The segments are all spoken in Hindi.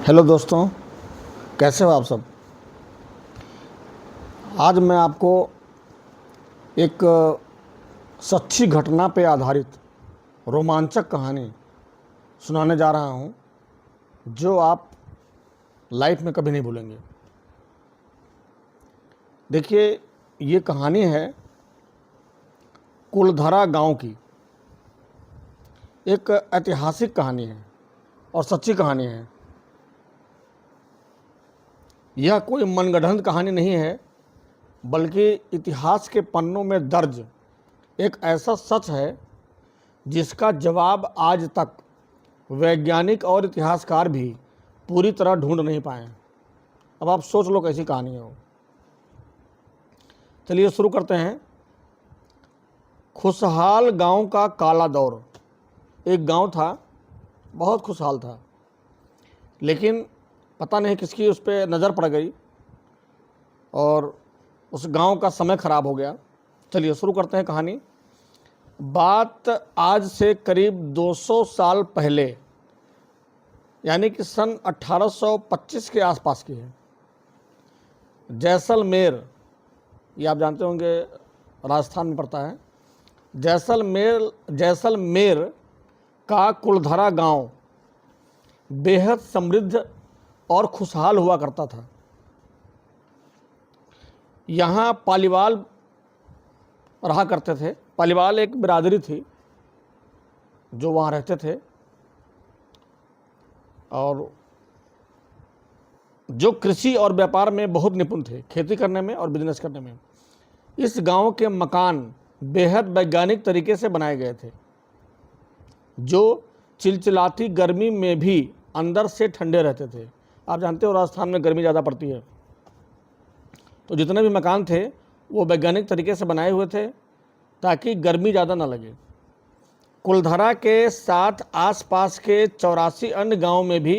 हेलो दोस्तों, कैसे हो आप सब। आज मैं आपको एक सच्ची घटना पे आधारित रोमांचक कहानी सुनाने जा रहा हूँ जो आप लाइफ में कभी नहीं भूलेंगे। देखिए, ये कहानी है कुलधरा गांव की। एक ऐतिहासिक कहानी है और सच्ची कहानी है। यह कोई मनगढ़ंत कहानी नहीं है, बल्कि इतिहास के पन्नों में दर्ज एक ऐसा सच है जिसका जवाब आज तक वैज्ञानिक और इतिहासकार भी पूरी तरह ढूंढ नहीं पाए। अब आप सोच लो कैसी कहानी है वो। चलिए शुरू करते हैं। खुशहाल गांव का काला दौर। एक गांव था, बहुत खुशहाल था, लेकिन पता नहीं किसकी उस पर नज़र पड़ गई और उस गांव का समय खराब हो गया। चलिए शुरू करते हैं कहानी। बात आज से करीब 200 साल पहले, यानी कि सन 1825 के आसपास की है। जैसलमेर, ये आप जानते होंगे राजस्थान में पड़ता है। जैसलमेर का कुलधरा गांव बेहद समृद्ध और खुशहाल हुआ करता था। यहाँ पालीवाल रहा करते थे। पालीवाल एक बिरादरी थी जो वहाँ रहते थे और जो कृषि और व्यापार में बहुत निपुण थे, खेती करने में और बिजनेस करने में। इस गांव के मकान बेहद वैज्ञानिक तरीके से बनाए गए थे, जो चिलचिलाती गर्मी में भी अंदर से ठंडे रहते थे। आप जानते हो राजस्थान में गर्मी ज़्यादा पड़ती है, तो जितने भी मकान थे वो वैज्ञानिक तरीके से बनाए हुए थे ताकि गर्मी ज़्यादा ना लगे। कुलधरा के साथ आसपास के 84 अन्य गांव में भी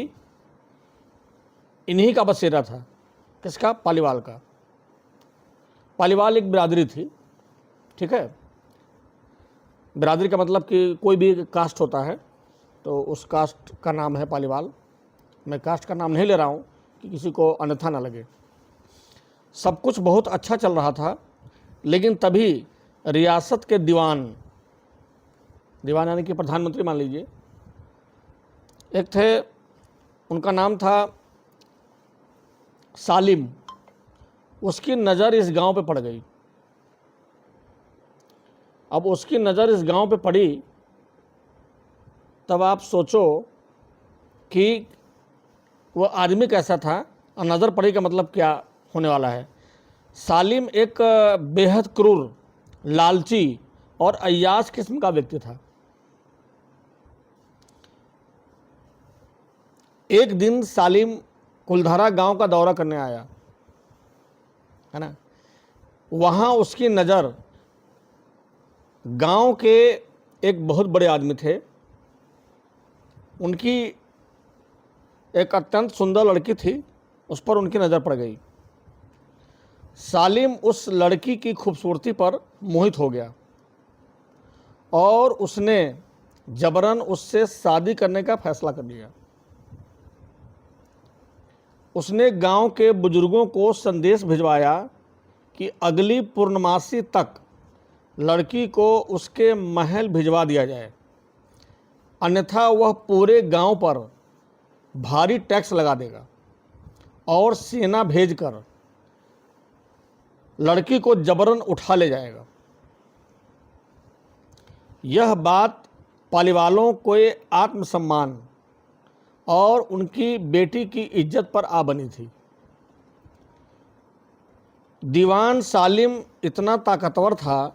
इन्हीं का बसेरा था। किसका? पालीवाल का। पालीवाल एक बिरादरी थी, ठीक है। बिरादरी का मतलब कि कोई भी कास्ट होता है तो उस कास्ट का नाम है पालीवाल। मैं कास्ट का नाम नहीं ले रहा हूँ कि किसी को अन्यथा ना लगे। सब कुछ बहुत अच्छा चल रहा था, लेकिन तभी रियासत के दीवान यानी कि प्रधानमंत्री मान लीजिए, एक थे, उनका नाम था सालिम। उसकी नज़र इस गांव पे पड़ गई। अब उसकी नज़र इस गांव पे पड़ी, तब आप सोचो कि वो आदमी कैसा था और नज़र पड़ी का मतलब क्या होने वाला है। सालिम एक बेहद क्रूर, लालची और अय्याश किस्म का व्यक्ति था। एक दिन सालिम कुलधरा गांव का दौरा करने आया, है ना। वहाँ उसकी नज़र गांव के एक बहुत बड़े आदमी थे, उनकी एक अत्यंत सुंदर लड़की थी, उस पर उनकी नज़र पड़ गई। सालिम उस लड़की की खूबसूरती पर मोहित हो गया और उसने जबरन उससे शादी करने का फैसला कर लिया। उसने गांव के बुजुर्गों को संदेश भिजवाया कि अगली पूर्णमासी तक लड़की को उसके महल भिजवा दिया जाए, अन्यथा वह पूरे गांव पर भारी टैक्स लगा देगा और सेना भेजकर लड़की को जबरन उठा ले जाएगा। यह बात पालीवालों के आत्मसम्मान और उनकी बेटी की इज्जत पर आ बनी थी। दीवान सालिम इतना ताकतवर था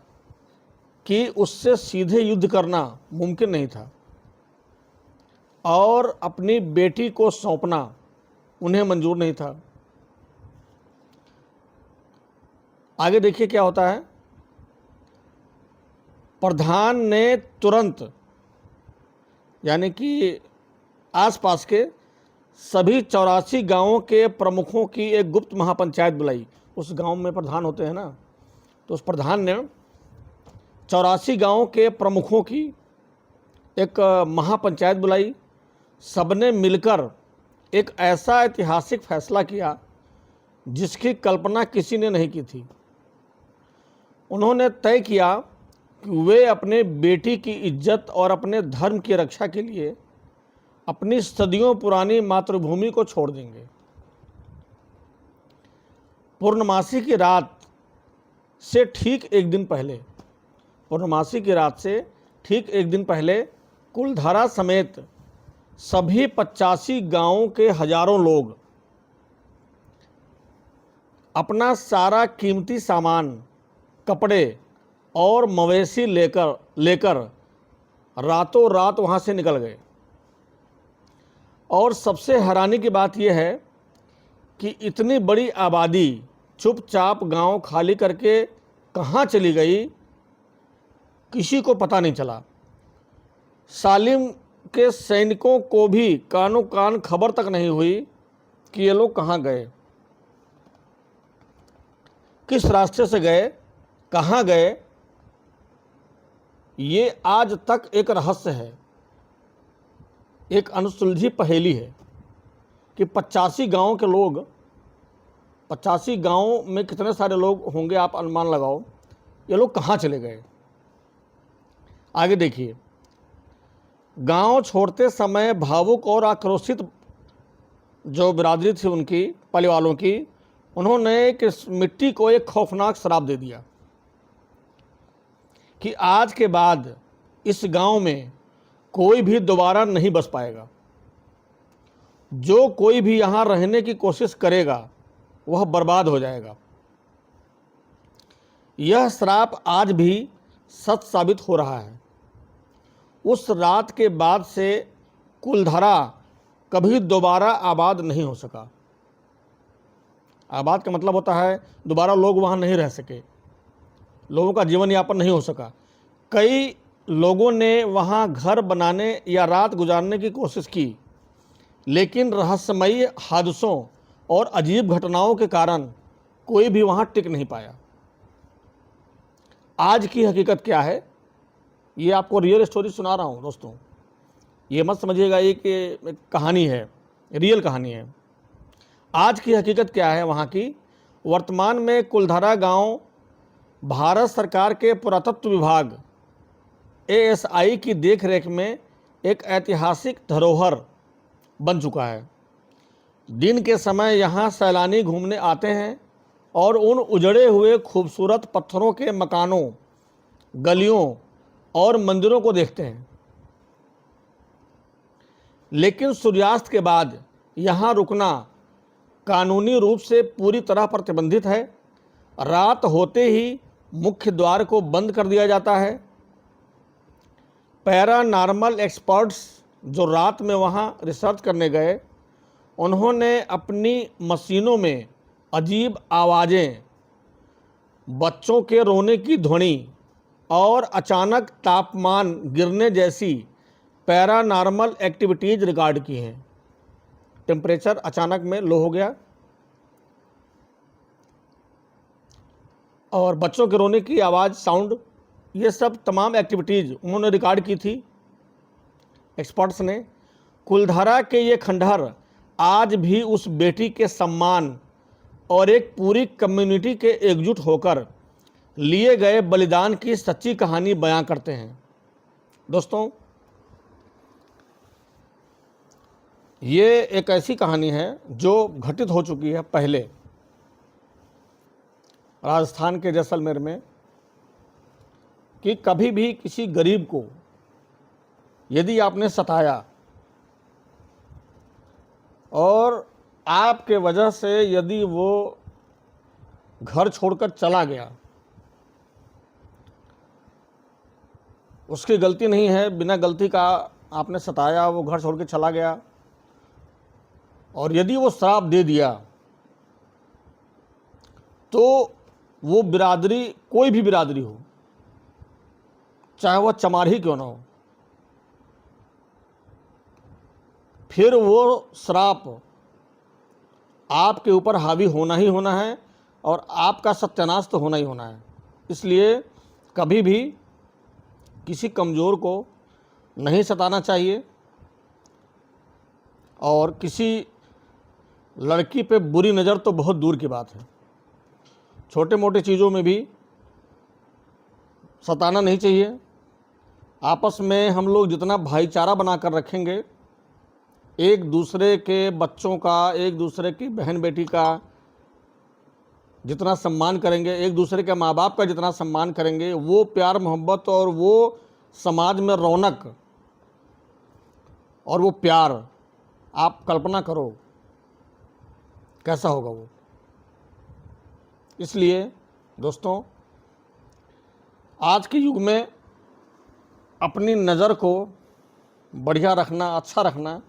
कि उससे सीधे युद्ध करना मुमकिन नहीं था और अपनी बेटी को सौंपना उन्हें मंजूर नहीं था। आगे देखिए क्या होता है। प्रधान ने तुरंत, यानी कि आसपास के सभी 84 गांवों के प्रमुखों की एक गुप्त महापंचायत बुलाई। उस गांव में प्रधान होते हैं ना, तो उस प्रधान ने 84 गांवों के प्रमुखों की एक महापंचायत बुलाई। सबने मिलकर एक ऐसा ऐतिहासिक फैसला किया जिसकी कल्पना किसी ने नहीं की थी। उन्होंने तय किया कि वे अपने बेटी की इज्जत और अपने धर्म की रक्षा के लिए अपनी सदियों पुरानी मातृभूमि को छोड़ देंगे। पूर्णमासी की रात से ठीक एक दिन पहले पूर्णमासी की रात से ठीक एक दिन पहले कुलधारा समेत सभी 85 गांवों के हजारों लोग अपना सारा कीमती सामान, कपड़े और मवेशी लेकर रातों रात वहां से निकल गए। और सबसे हैरानी की बात यह है कि इतनी बड़ी आबादी चुपचाप गांव खाली करके कहाँ चली गई, किसी को पता नहीं चला। सालिम के सैनिकों को भी कानों कान खबर तक नहीं हुई कि ये लोग कहाँ गए, किस रास्ते से गए, कहाँ गए। ये आज तक एक रहस्य है, एक अनसुलझी पहेली है कि 85 गांव के लोग, 85 गांव में कितने सारे लोग होंगे आप अनुमान लगाओ, ये लोग कहाँ चले गए। आगे देखिए, गांव छोड़ते समय भावुक और आक्रोशित जो बिरादरी थी उनकी, परिवारों की, उन्होंने एक मिट्टी को एक खौफनाक श्राप दे दिया कि आज के बाद इस गांव में कोई भी दोबारा नहीं बस पाएगा। जो कोई भी यहाँ रहने की कोशिश करेगा वह बर्बाद हो जाएगा। यह श्राप आज भी सच साबित हो रहा है। उस रात के बाद से कुलधारा कभी दोबारा आबाद नहीं हो सका। आबाद का मतलब होता है दोबारा लोग वहाँ नहीं रह सके, लोगों का जीवन यापन नहीं हो सका। कई लोगों ने वहाँ घर बनाने या रात गुजारने की कोशिश की, लेकिन रहस्यमयी हादसों और अजीब घटनाओं के कारण कोई भी वहाँ टिक नहीं पाया। आज की हकीकत क्या है, ये आपको रियल स्टोरी सुना रहा हूँ दोस्तों। ये मत समझिएगा ये कि कहानी है, रियल कहानी है। आज की हकीकत क्या है वहाँ की, वर्तमान में कुलधारा गांव भारत सरकार के पुरातत्व विभाग ASI की देखरेख में एक ऐतिहासिक धरोहर बन चुका है। दिन के समय यहाँ सैलानी घूमने आते हैं और उन उजड़े हुए खूबसूरत पत्थरों के मकानों, गलियों और मंदिरों को देखते हैं। लेकिन सूर्यास्त के बाद यहाँ रुकना कानूनी रूप से पूरी तरह प्रतिबंधित है। रात होते ही मुख्य द्वार को बंद कर दिया जाता है। पैरानॉर्मल एक्सपर्ट्स जो रात में वहाँ रिसर्च करने गए, उन्होंने अपनी मशीनों में अजीब आवाज़ें, बच्चों के रोने की ध्वनि और अचानक तापमान गिरने जैसी पैरानॉर्मल एक्टिविटीज़ रिकॉर्ड की हैं। टेम्परेचर अचानक में लो हो गया और बच्चों के रोने की आवाज़, साउंड, ये सब तमाम एक्टिविटीज़ उन्होंने रिकॉर्ड की थी एक्सपर्ट्स ने। कुलधारा के ये खंडहर आज भी उस बेटी के सम्मान और एक पूरी कम्युनिटी के एकजुट होकर लिए गए बलिदान की सच्ची कहानी बयां करते हैं। दोस्तों, ये एक ऐसी कहानी है जो घटित हो चुकी है पहले राजस्थान के जैसलमेर में, कि कभी भी किसी गरीब को यदि आपने सताया और आपके वजह से यदि वो घर छोड़कर चला गया, उसकी गलती नहीं है, बिना गलती का आपने सताया, वो घर छोड़ के चला गया, और यदि वो श्राप दे दिया तो वो बिरादरी, कोई भी बिरादरी हो, चाहे वह चमार ही क्यों ना हो, फिर वो श्राप आपके ऊपर हावी होना ही होना है और आपका सत्यानाश तो होना ही होना है। इसलिए कभी भी किसी कमज़ोर को नहीं सताना चाहिए और किसी लड़की पे बुरी नज़र तो बहुत दूर की बात है, छोटे मोटे चीज़ों में भी सताना नहीं चाहिए। आपस में हम लोग जितना भाईचारा बना कर रखेंगे, एक दूसरे के बच्चों का, एक दूसरे की बहन बेटी का जितना सम्मान करेंगे, एक दूसरे के माँ बाप का जितना सम्मान करेंगे, वो प्यार मोहब्बत और वो समाज में रौनक और वो प्यार, आप कल्पना करो कैसा होगा वो। इसलिए दोस्तों, आज के युग में अपनी नज़र को बढ़िया रखना, अच्छा रखना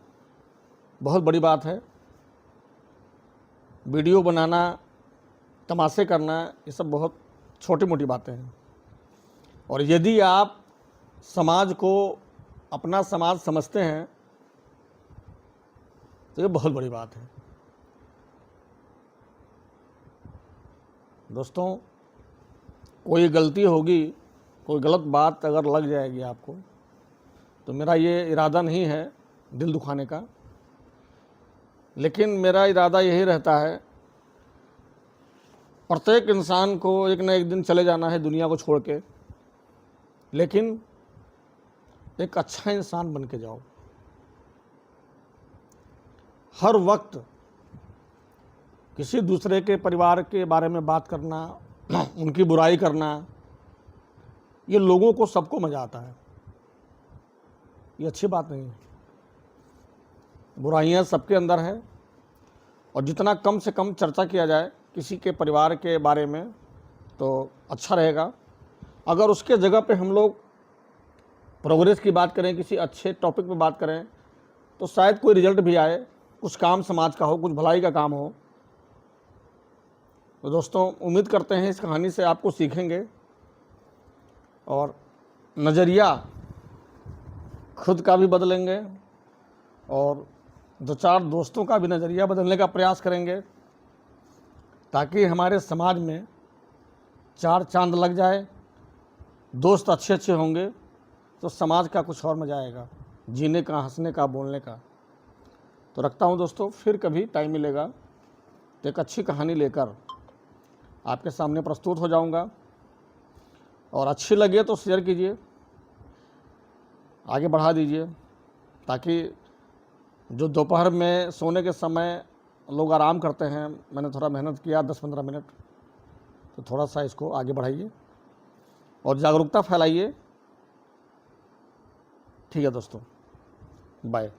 बहुत बड़ी बात है। वीडियो बनाना, तमाशे करना, ये सब बहुत छोटी मोटी बातें हैं। और यदि आप समाज को अपना समाज समझते हैं तो ये बहुत बड़ी बात है। दोस्तों, कोई गलती होगी, कोई गलत बात अगर लग जाएगी आपको, तो मेरा ये इरादा नहीं है दिल दुखाने का, लेकिन मेरा इरादा यही रहता है, प्रत्येक इंसान को एक न एक दिन चले जाना है दुनिया को छोड़ के, लेकिन एक अच्छा इंसान बन के जाओ। हर वक्त किसी दूसरे के परिवार के बारे में बात करना, उनकी बुराई करना, ये लोगों को, सबको मज़ा आता है, ये अच्छी बात नहीं है। बुराइयां सबके अंदर है, और जितना कम से कम चर्चा किया जाए किसी के परिवार के बारे में तो अच्छा रहेगा। अगर उसके जगह पे हम लोग प्रोग्रेस की बात करें, किसी अच्छे टॉपिक पे बात करें, तो शायद कोई रिजल्ट भी आए, कुछ काम समाज का हो, कुछ भलाई का काम हो। तो दोस्तों, उम्मीद करते हैं इस कहानी से आपको सीखेंगे और नज़रिया खुद का भी बदलेंगे और दो चार दोस्तों का भी नज़रिया बदलने का प्रयास करेंगे, ताकि हमारे समाज में चार चांद लग जाए। दोस्त अच्छे अच्छे होंगे तो समाज का कुछ और मज़ा आएगा, जीने का, हंसने का, बोलने का। तो रखता हूँ दोस्तों, फिर कभी टाइम मिलेगा तो एक अच्छी कहानी लेकर आपके सामने प्रस्तुत हो जाऊँगा। और अच्छी लगे तो शेयर कीजिए, आगे बढ़ा दीजिए, ताकि जो दोपहर में सोने के समय लोग आराम करते हैं, मैंने थोड़ा मेहनत किया 10-15 मिनट, तो थोड़ा सा इसको आगे बढ़ाइए और जागरूकता फैलाइए। ठीक है दोस्तों, बाय।